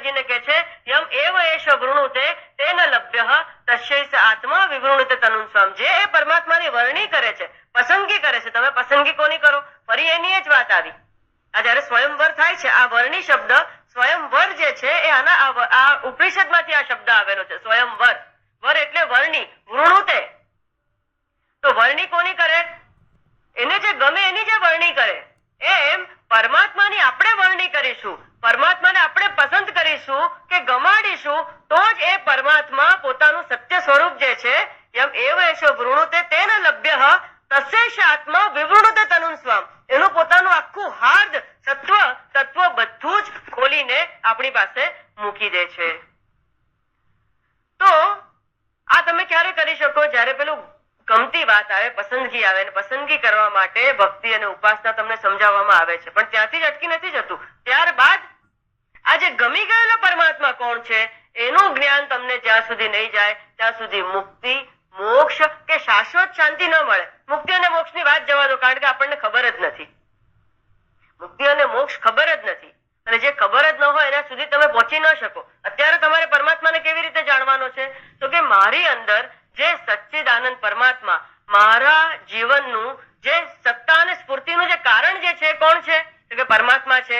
નારાયણજીને કહે છે યમ એવ એષ વૃણુતે તેન લભ્યઃ તસ્યૈષ આત્મા વિવૃણુતે તનું સ્વામ. જે એ પરમાત્માની વરણી કરે છે, પસંદગી કરે છે. તમે પસંદગી કોની કરો? ફરી એની જ વાત આવી. આ જયારે સ્વયંવર થાય છે, આ વર્ણી શબ્દ સ્વયંવર જે છે એ આ ઉપનિષદ માંથી આ શબ્દ આવેલો છે. સ્વયંવર, વર એટલે વર્ણી, વૃણુતે. તો વર્ણી કોની કરે? એને જે ગમે એની જે વર્ણી કરે. એમ પરમાત્માની આપણે વર્ણી કરીશું, પરમાત્માને આપણે પસંદ કરીશું કે ગમાડીશું, તો જ એ પરમાત્મા પોતાનું સત્ય સ્વરૂપ જે છે એમ એવ એષો વૃણુતે તેન લભ્યઃ તસ્યૈષ આત્મા વિવૃણુતે તનું સ્વામ. એનું પોતાનું આખું હાર્દ તત્વ બધું જ ખોલીને આપણી પાસે મૂકી દે છે. તો આ તમે ક્યારે કરી શકો? જયારે પેલું ગમતી વાત આવે, પસંદગી આવે, અને પસંદગી કરવા માટે ભક્તિ અને ઉપાસના તમને સમજાવવામાં આવે છે, પણ ત્યાંથી જ અટકી નથી જતું. ત્યારબાદ આ જે ગમી ગયેલો પરમાત્મા કોણ છે એનું જ્ઞાન તમને જ્યાં સુધી નહીં જાય ત્યાં સુધી મુક્તિ, મોક્ષ કે શાશ્વત શાંતિ ન મળે. મુક્તિ અને મોક્ષ ની વાત જવા દો, કારણ કે આપણને ખબર જ નથી. મુક્તિ અને મોક્ષ ખબર જ નથી, અને જે ખબર જ ન હોય એના સુધી તમે પહોંચી ન શકો. અત્યારે તમારે પરમાત્માને કેવી રીતે જાણવાનો છે? તો કે મારી અંદર જે સચ્ચિદાનંદ પરમાત્મા, મારા જીવનનું જે સત્તા અને સ્ફૂર્તિનું જે કારણ જે છે કોણ છે? તો કે પરમાત્મા છે.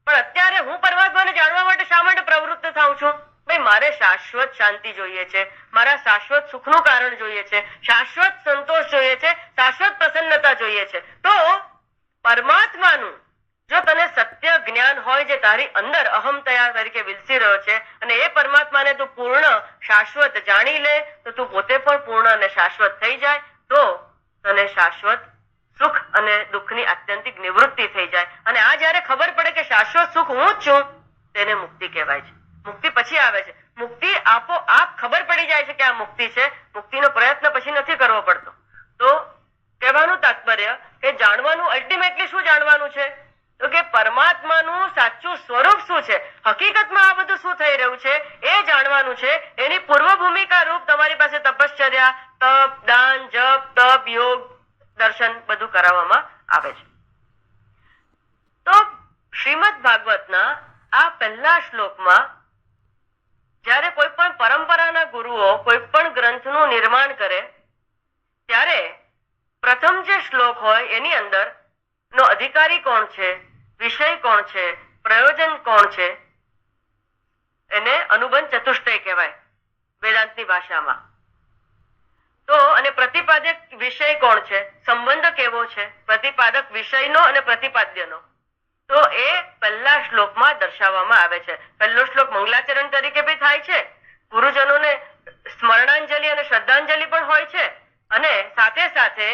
પણ અત્યારે હું પરમાત્માને જાણવા માટે શા માટે પ્રવૃત્ત થાઉં છું? ભાઈ, મારે શાશ્વત શાંતિ જોઈએ છે, મારા શાશ્વત સુખનું કારણ જોઈએ છે, શાશ્વત સંતોષ જોઈએ છે, શાશ્વત પ્રસન્નતા જોઈએ છે. તો પરમાત્માનું જો તને સત્ય જ્ઞાન હોય જે તારી અંદર અહમ તૈયાર તરીકે વિલસી રહ્યો છે, અને એ પરમાત્માને તું પૂર્ણ શાશ્વત જાણી લે, તો તું પોતે પણ પૂર્ણ અને શાશ્વત થઈ જાય, તો તને શાશ્વત સુખ અને દુઃખની આત્યંતિક નિવૃત્તિ થઈ જાય. અને આ જયારે ખબર પડે કે શાશ્વત સુખ હું જ છું, તેને મુક્તિ કહેવાય છે. મુક્તિ પછી આવે છે. મુક્તિ આપોઆપ ખબર પડી જાય છે કે આ મુક્તિ છે. મુક્તિનો પ્રયત્ન પછી નથી કરવો પડતો. તો કહેવાનું તાત્પર્ય કે જાણવાનું અલ્ટિમેટલી શું જાણવાનું છે? તો કે પરમાત્માનું સાચું સ્વરૂપ શું છે, હકીકતમાં આ બધું શું થઈ રહ્યું છે એ જાણવાનું છે. એની પૂર્વ ભૂમિકા રૂપ તમારી પાસે તપશ્ચર્યા, તપ, દાન, જપ, તપ, યોગ, દર્શન બધું કરાવવામાં આવે છે. તો શ્રીમદ ભાગવતના આ પહેલા શ્લોકમાં જ્યારે કોઈ પણ પરંપરાના ગુરુઓ કોઈ પણ ગ્રંથનું નિર્માણ કરે ત્યારે પ્રથમ જે શ્લોક હોય એની અંદર નો અધિકારી કોણ છે, વિષય કોણ છે, પ્રયોજન કોણ છે, એને અનુબંધ ચતુષ્ટય કહેવાય વેદાંતની ભાષામાં. તો અને પ્રતિપાદક વિષય કોણ છે, સંબંધ કેવો છે પ્રતિપાદક વિષયનો અને પ્રતિપાદ્યનો, તો એ પહેલા શ્લોકમાં દર્શાવવામાં આવે છે. પહેલો શ્લોક મંગલાચરણ તરીકે બી થાય છે, ગુરુજનોને સ્મરણાંજલિ અને શ્રદ્ધાંજલિ પણ હોય છે, અને સાથે સાથે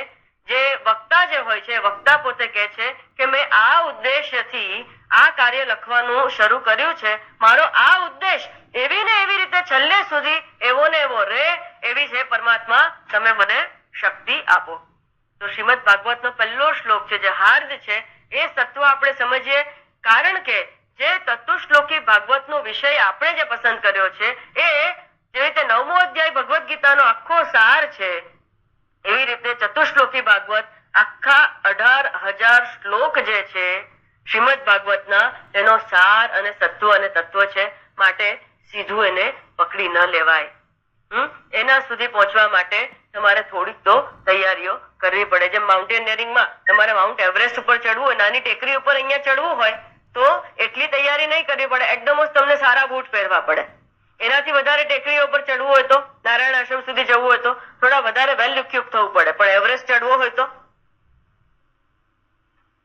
જે વક્તા જે હોય છે, વક્તા પોતે કહે છે કે મેં આ ઉદ્દેશ્યથી આ કાર્ય લખવાનું શરૂ કર્યું છે, મારો આ ઉદ્દેશ એવી ને એવી રીતે છેલ્લે સુધી એવો ને એવો રે, એવી છે પરમાત્મા, તમે મને શક્તિ આપો. તો શ્રીમદ ભાગવતનો પહેલો શ્લોક છે, જે હાર્દ છે, એ તત્વ આપણે સમજીએ. કારણ કે જે તત્વશ્લોકી ભાગવતનો વિષય આપણે જે પસંદ કર્યો છે એ જે રીતે 9મો અધ્યાય ભગવદ ગીતાનો આખો સાર છે, એવી રીતે ચતુશ્લોકી ભાગવત આખા 18,000 શ્લોક જે છે શ્રીમદ ભાગવતના, એનો સાર અને સત્વ અને તત્વ છે. માટે સીધું એને પકડી ન લેવાય. એના સુધી પહોંચવા માટે તમારે થોડીક તો તૈયારીઓ કરવી પડે. જેમ માઉન્ટેનિયરિંગમાં તમારે માઉન્ટ એવરેસ્ટ ઉપર ચડવું હોય, નાની ટેકરી ઉપર અહીંયા ચડવું હોય, તો એટલી તૈયારી નહીં કરવી પડે. એકદમ તમને સારા બૂટ પહેરવા પડે. એનાથી વધારે ટેકરીઓ પર ચડવું હોય તો, નારાયણ આશ્રમ સુધી જવું હોય તો થોડા વધારે વેલ ઇક્વિપ થવું પડે. પણ એવરેસ્ટ ચડવો હોય તો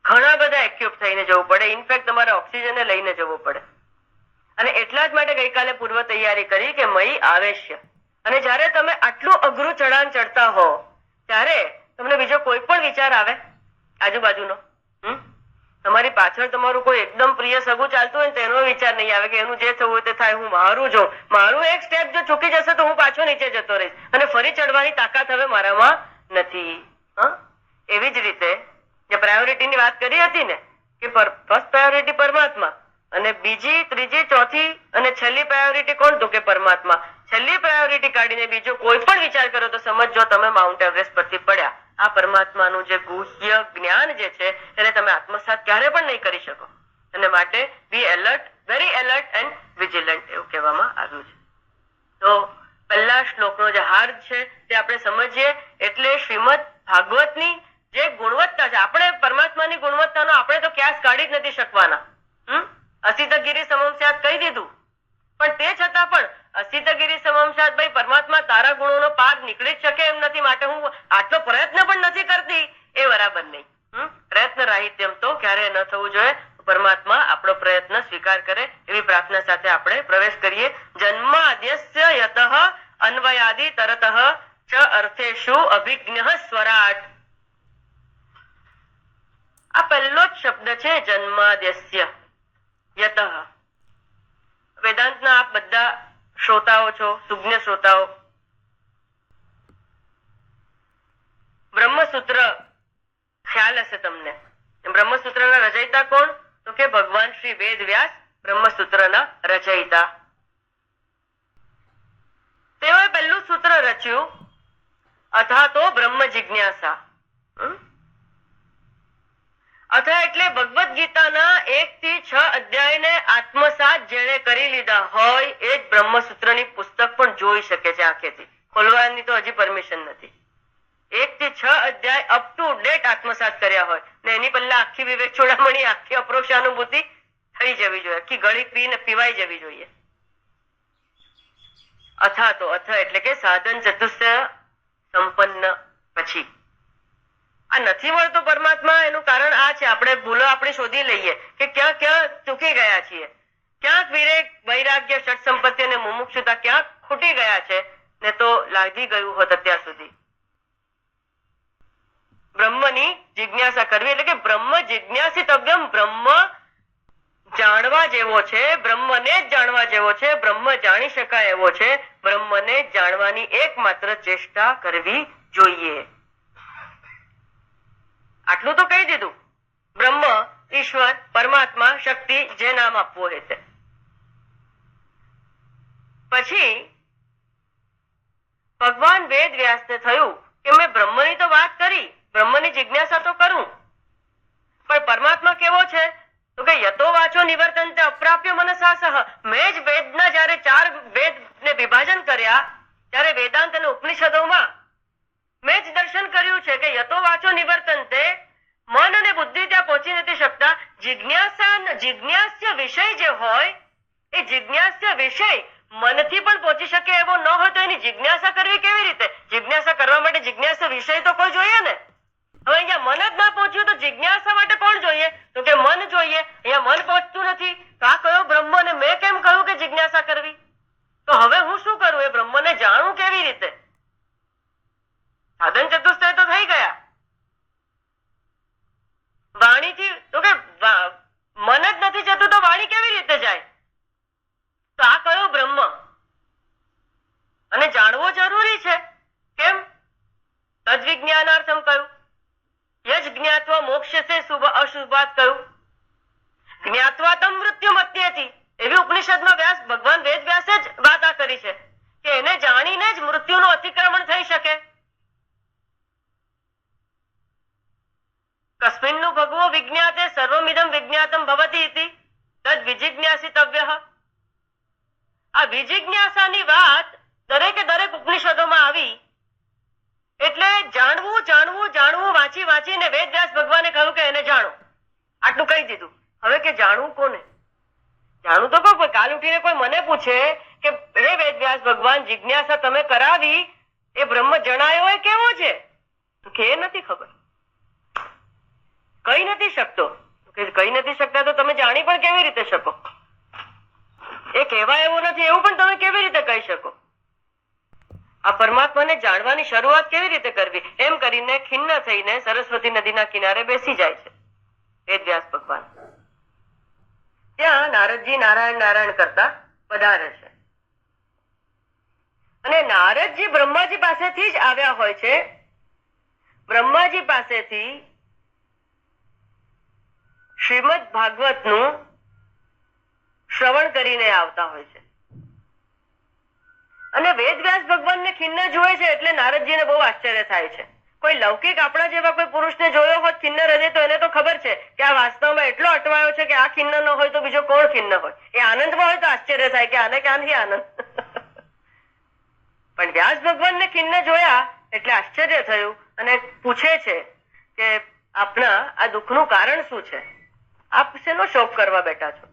ઘણા બધા ઇક્વિપ થઈને જવું પડે. ઇનફેક્ટ તમારે ઓક્સિજન લઈને જવું પડે. અને એટલા જ માટે ગઈકાલે પૂર્વ તૈયારી કરી કે મય આવેશ્ય. અને જયારે તમે આટલું અઘરું ચઢાણ ચડતા હો ત્યારે તમને બીજો કોઈ પણ વિચાર આવે આજુબાજુનો? તમારી પાછળ તમારું કોઈ એકદમ પ્રિય સગું ચાલતું હોય ને તેનો વિચાર નહીં આવે કે એનું જે થવું હોય તે થાય, હું મારું જો મારું એક સ્ટેપ જો ચૂકી જશે તો હું પાછો નીચે જતો રહીશ અને ફરી ચડવાની તાકાત હવે મારામાં નથી. એવી જ રીતે જે પ્રાયોરિટીની વાત કરી હતી ને કે ફર્સ્ટ પ્રાયોરિટી પરમાત્મા, અને બીજી, ત્રીજી, ચોથી અને છેલ્લી પ્રાયોરિટી કોણ? તો કે પરમાત્મા. છેલ્લી પ્રાયોરિટી કાઢીને બીજો કોઈ પણ વિચાર કરો તો સમજો તમે માઉન્ટ એવરેસ્ટ પરથી પડ્યા. આ પરમાત્માનું જે ગુહ્ય જ્ઞાન જે છે એને તમે આત્મસાત ક્યારે પણ નહીં કરી શકો. અને માટે be alert, very alert and vigilant એવું કહેવામાં આવ્યું છે. તો પહેલા શ્લોકનો જે હાર્દ છે તે આપણે સમજીએ. એટલે શ્રીમદ ભાગવતની જે ગુણવત્તા છે, આપણે પરમાત્માની ગુણવત્તાનો આપણે તો ક્યાસ કાઢી જ નથી શકવાના. અસિતગીરી સમમ સ્યાત કહી દીધું, પણ તે છતાં પણ અસિતગીરી સમમ સ્યાત, ભાઈ પરમાત્મા તારા ગુણોનો પાર નીકળી જ શકે એમ નથી, માટે હું આટલો પ્રયત્ન પણ નથી કરતી, એ બરાબર નહીં. પ્રયત્ન રાહિત્યમ તો ક્યારે ન થવું જોઈએ. પરમાત્મા આપણો પ્રયત્ન સ્વીકાર કરે એવી પ્રાર્થના સાથે આપણે પ્રવેશ કરીએ. જન્માદ્યસ્ય યતઃ અન્વયાદિ તરતઃ ચ અર્થેષુ અભિજ્ઞઃ સ્વરાટ. આ પહેલો જ શબ્દ છે, જન્માદ્યસ્ય યતઃ. વેદાંતના આપ બધા શ્રોતાઓ છો, સુજ્ઞ શ્રોતાઓ. બ્રહ્મસૂત્ર ખ્યાલ હશે તમને. બ્રહ્મસૂત્રના રચયિતા કોણ? તો કે ભગવાન શ્રી વેદ વ્યાસ બ્રહ્મસૂત્રના રચયિતા. તેઓએ પહેલું સૂત્ર રચ્યું, અથા તો બ્રહ્મ જિજ્ઞાસા. અથા એટલે ભગવદ ગીતાના 1 થી 6 અધ્યાયને આત્મસાત જેણે કરી લીધા હોય એ જ બ્રહ્મસૂત્રની પુસ્તક પણ જોઈ શકે છે આંખેથી. ખોલવાની તો હજી પરમિશન નથી. 1 થી 6 અધ્યાય અપ ટુ ડેટ આત્મસાત કર્યા હોય ને એની પહેલા આખી વિવેક ચોડામણી, આખી અપરોક્ષાનુભૂતિ થઈ જવી જોઈએ, આખી ગળી પીને પીવાઈ જવી જોઈએ. અથા તો અથ એટલે કે સાધન ચતુષ્ટય સંપન્ન પછી આ નથી મળતો પરમાત્મા. એનું કારણ આ છે, આપણે ભૂલો આપણે શોધી લઈએ કે ક્યાં ક્યાં ચૂકી ગયા છીએ, ક્યાંક વિવેક, વૈરાગ્ય, ષટ સંપત્તિ અને મુમુક્ષુતા ક્યાંક ખૂટી ગયા છે ને તો લાગી ગયું હોત અત્યાર સુધી. બ્રહ્મની જિજ્ઞાસા કરવી એટલે કે બ્રહ્મ જિજ્ઞાસિતવ્યમ. બ્રહ્મ જાણવા જેવો છે, બ્રહ્મને જ જાણવા જેવો છે, બ્રહ્મ જાણી શકાય એવો છે. બ્રહ્મને જાણવાની એકમાત્ર ચેષ્ટા કરવી જોઈએ. આટલું તો કહી દીધું. બ્રહ્મ, ઈશ્વર, પરમાત્મા, શક્તિ, જે નામ આપવું હોય તે. પછી ભગવાન વેદ વ્યાસને થયું કે મેં બ્રહ્મની તો વાત કરી, બ્રહ્મની જિજ્ઞાસા તો કરું, પણ પરમાત્મા કેવો છે? તો કે યતો વાચો નિવર્તન્તે અપ્રાપ્ય મનસાસહ. મેં જ વેદના જયારે 4 વેદને વિભાજન કર્યા ત્યારે વેદાંત અને ઉપનિષદોમાં મેં જ દર્શન કર્યું છે કે યતો વાચો નિવર્તન્તે, મન અને બુદ્ધિ ત્યાં પહોંચી નથી શકતા. જિજ્ઞાસ્ય વિષય જે હોય એ જિજ્ઞાસ્ય વિષય મનથી પણ પહોંચી શકે એવો ન હોય તો એની જિજ્ઞાસા કરવી કેવી રીતે? જિજ્ઞાસા કરવા માટે જિજ્ઞાસા વિષય તો કોઈ જોઈએ ને. હવે અહીંયા મન જ ના પહોંચ્યું તો જિજ્ઞાસા માટે કોણ જોઈએ? તો કે મન જોઈએ. અહીંયા મન પહોંચતું નથી તો આ કયો બ્રહ્મ ને મેં કેમ કહ્યું કે જિજ્ઞાસા કરવી? તો હવે હું શું કરું? એ બ્રહ્મને જાણું કેવી રીતે? સાધન ચતુષ્ટય તો થઈ ગયા. વાણીથી તો કે મન જ નથી જતું તો વાણી કેવી રીતે જાય? તો આ કયો બ્રહ્મ? અને જાણવો જરૂરી છે. કેમ? તદ્વિજ્ઞાનાર્થમ કહ્યું. યજ જ્ઞાત્વા મોક્ષ્યસે શુભ અશુભાત કહ્યું. જ્ઞાત્વા તમ મૃત્યુમત્યેતિ. એવી ઉપનિષદમાં વ્યાસ ભગવાન વેદ વ્યાસે જ વાત આ કરી છે કે એને જાણીને જ મૃત્યુનું અતિક્રમણ થઈ શકે. કસ્મિન્નુ ભગવો વિજ્ઞાતે સર્વમિદમ વિજ્ઞાતમ ભવતિ ઇતિ તદ વિજિજ્ઞાસિતવ્યઃ. આ વિજિજ્ઞાસાની વાત દરેકે દરેક ઉપનિષદોમાં આવી. એટલે જાણવું જાણવું જાણવું, વાંચી વાંચીને વેદ વ્યાસ ભગવાને કહ્યું કે એને જાણો. આટલું કહી દીધું. હવે કે જાણવું કોને? જાણવું તો કોઈ કાલ ઉઠીને કોઈ મને પૂછે કે હે વેદ વ્યાસ ભગવાન, જિજ્ઞાસા તમે કરાવી એ બ્રહ્મ જણાયો એ કેવો છે? તો કે એ નથી ખબર, કહી નથી શકતો. કહી નથી શકતા તો તમે જાણી પણ કેવી રીતે શકો? એ કહેવાય એવું નથી એવું પણ તમે કેવી રીતે કહી શકો? આ પરમાત્માને જાણવાની શરૂઆત કેવી રીતે કરવી? એમ કરીને ખિન્ન થઈને સરસ્વતી નદીના કિનારે બેસી જાય છે વેદ વ્યાસ ભગવાન. ત્યાં નારદજી નારાયણ નારાયણ કરતા પધારે છે અને નારદજી બ્રહ્માજી પાસેથી જ આવ્યા હોય છે. બ્રહ્માજી પાસેથી શ્રીમદ ભાગવતનું શ્રવણ કરીને આવતા હોય છે અને વેદ વ્યાસ ભગવાનને ખિન્ન જુએ છે એટલે નારદજીને બહુ આશ્ચર્ય થાય છે. કોઈ લૌકિક આપણા જેવા કોઈ પુરુષને જોયો હોત ખિન્ન હૃદય તો એને તો ખબર છે કે આ વાસ્તવમાં એટલો અટવાયો છે કે આ ખિન્ન ન હોય તો બીજો કોણ ખિન્ન હોય. એ આનંદમાં હોય તો આશ્ચર્ય થાય કે આને ક્યાંથી આનંદ. પણ વ્યાસ ભગવાનને ખિન્ન જોયા એટલે આશ્ચર્ય થયું અને પૂછે છે કે આપના આ દુઃખનું કારણ શું છે? આપ શેનો શોક કરવા બેઠા છો?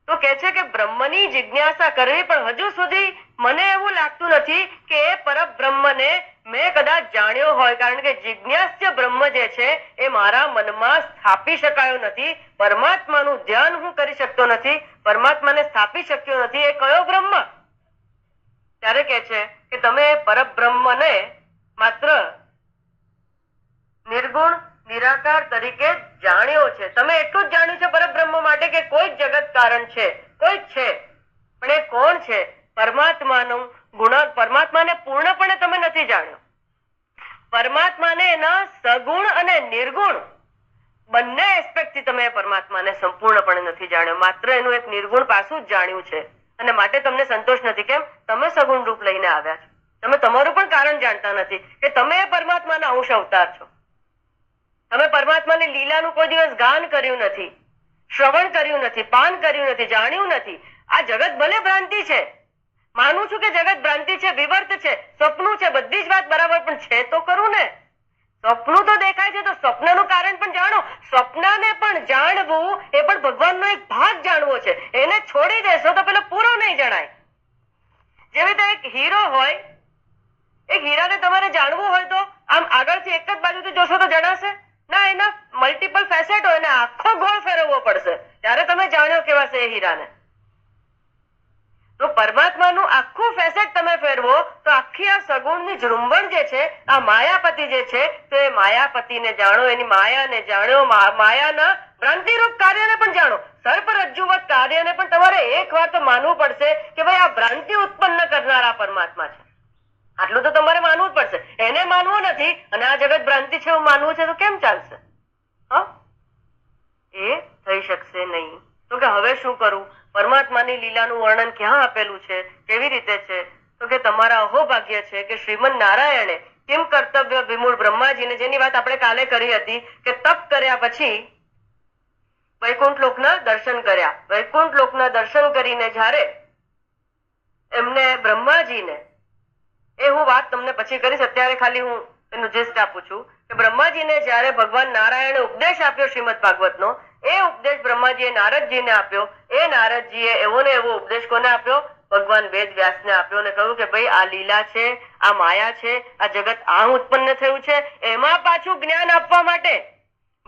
તો કે છે કે બ્રહ્મની જિજ્ઞાસા કરવી, પણ હજુ સુધી મને એવું લાગતું નથી કે એ પરબ્રહ્મને મેં કદાચ જાણ્યો હોય, કારણ કે જિજ્ઞાસ્ય બ્રહ્મ જે છે એ મારા મનમાં સ્થાપી શકાયો નથી. પરમાત્માનું ધ્યાન હું કરી શકતો નથી, પરમાત્માને સ્થાપી શક્યો નથી. એ કયો બ્રહ્મ? ત્યારે કે છે કે તમે પરબ્રહ્મને માત્ર નિર્ગુણ નિરાકાર તરીકે જાણ્યો છે. તમે એટલું જ જાણ્યું છે પરબ્રહ્મ માટે કે કોઈ જ જગત કારણ છે, કોઈ જ છે, પણ એ કોણ છે? પરમાત્માનું ગુણ. પરમાત્માને પૂર્ણપણે તમે નથી જાણ્યો. પરમાત્માને એના સગુણ અને નિર્ગુણ બંને એસ્પેક્ટ થી તમે પરમાત્માને સંપૂર્ણપણે નથી જાણ્યો. માત્ર એનું એક નિર્ગુણ પાસું જ જાણ્યું છે અને માટે તમને સંતોષ નથી. કેમ? તમે સગુણ રૂપ લઈને આવ્યા છો. તમે તમારું પણ કારણ જાણતા નથી કે તમે પરમાત્માના અંશ અવતાર છો. તમે પરમાત્માની લીલાનું કોઈ દિવસ ગાન કર્યું નથી, શ્રવણ કર્યું નથી, પાન કર્યું નથી, જાણ્યું નથી. આ જગત ભલે ભ્રાંતિ છે, માનું છું કે જગત ભ્રાંતિ છે, વિવર્ત છે, સ્વપ્નું છે, બધી જ વાત બરાબર, પણ છે તો ખરું ને. સ્વપ્નું તો દેખાય છે તો સ્વપ્નનું કારણ પણ જાણો. સ્વપ્નને પણ જાણવું એ પણ ભગવાનનો એક ભાગ જાણવો છે. એને છોડી દેશો તો પેલો પૂરો નહીં જણાય. જેવી રીતે એક હીરો હોય, એક હીરાને તમારે જાણવું હોય તો આમ આગળથી એક જ બાજુથી જોશો તો જણાશે ના? એના મલ્ટિપલ ફેસેટ હોય, એને આખો ગોળ ફેરવવો પડશે ત્યારે તમે જાણ્યો કેવા છે એ હીરાને. તો પરમાત્માનું આખું ફેસેટ તમે ફેરવો તો આખી આ સગુણની ઝુંબણ જે છે, આ માયાપતિ જે છે, તો એ માયાપતિને જાણો, એની માયાને જાણો, માયાના ભ્રાંતિરૂપ કાર્યને પણ જાણો. સર્પ રજ્જુવત કાર્યને પણ તમારે એક વાર તો માનવું પડશે કે ભાઈ આ ભ્રાંતિ ઉત્પન્ન કરનારા પરમાત્મા છે. આટલું તો તમારે માનવું જ પડશે. એને માનવું નથી અને આ જગત ભ્રાંતિ છે એવું માનવું છે તો કેમ ચાલશે? એ થઈ શકશે નહીં. તો કે હવે શું કરું? પરમાત્માની લીલાનું વર્ણન ક્યાં આપેલું છે, કેવી રીતે છે? તો કે તમારા અહોભાગ્ય છે કે શ્રીમદ નારાયણે કેમ કર્તવ્ય વિમૂળ બ્રહ્માજીને, જેની વાત આપણે કાલે કરી હતી કે તપ કર્યા પછી વૈકુંઠ લોકના દર્શન કર્યા. વૈકુંઠ લોકના દર્શન કરીને જ્યારે એમને બ્રહ્માજીને, એ હું વાત તમને પછી કરીશ, અત્યારે ખાલી હું એનું જેસ્ટ આપું છું કે બ્રહ્માજીને જ્યારે ભગવાન નારાયણે ઉપદેશ આપ્યો શ્રીમદ ભાગવતનો, એ ઉપદેશ બ્રહ્માજીએ નારદજીને આપ્યો. એ નારદજીએ એવો ને એવો ઉપદેશ કોને આપ્યો? ભગવાન વેદ વ્યાસને આપ્યો અને કહ્યું કે ભાઈ આ લીલા છે, આ માયા છે, આ જગત આમ ઉત્પન્ન થયું છે. એમાં પાછું જ્ઞાન આપવા માટે,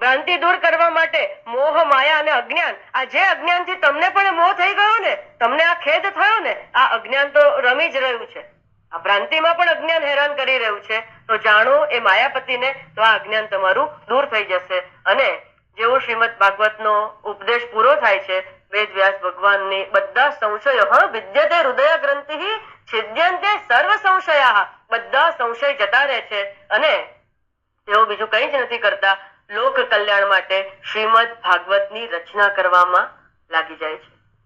ભ્રાંતિ દૂર કરવા માટે, મોહ માયા અને અજ્ઞાન, આ જે અજ્ઞાનથી તમને પણ મોહ થઈ ગયો ને, તમને આ ખેદ થયો ને, આ અજ્ઞાન તો રમી જ રહ્યું છે. આ ભ્રાંતિમાં પણ અજ્ઞાન હેરાન કરી રહ્યું છે. તો જાણો એ માયાપતિને, તો આ અજ્ઞાન તમારું દૂર થઈ જશે. અને જેવો શ્રીમદ ભાગવતનો ઉપદેશ પૂરો થાય છે, વેદ વ્યાસ ભગવાનની બધા સંશયો વિદ્યતે હૃદય ગ્રંથિ છિદ્યંતે સર્વ સંશયા, બધા સંશય જતા રહે છે અને તેઓ બીજું કંઈ જ નથી કરતા, લોક કલ્યાણ માટે શ્રીમદ ભાગવતની રચના કરવામાં લાગી જાય છે.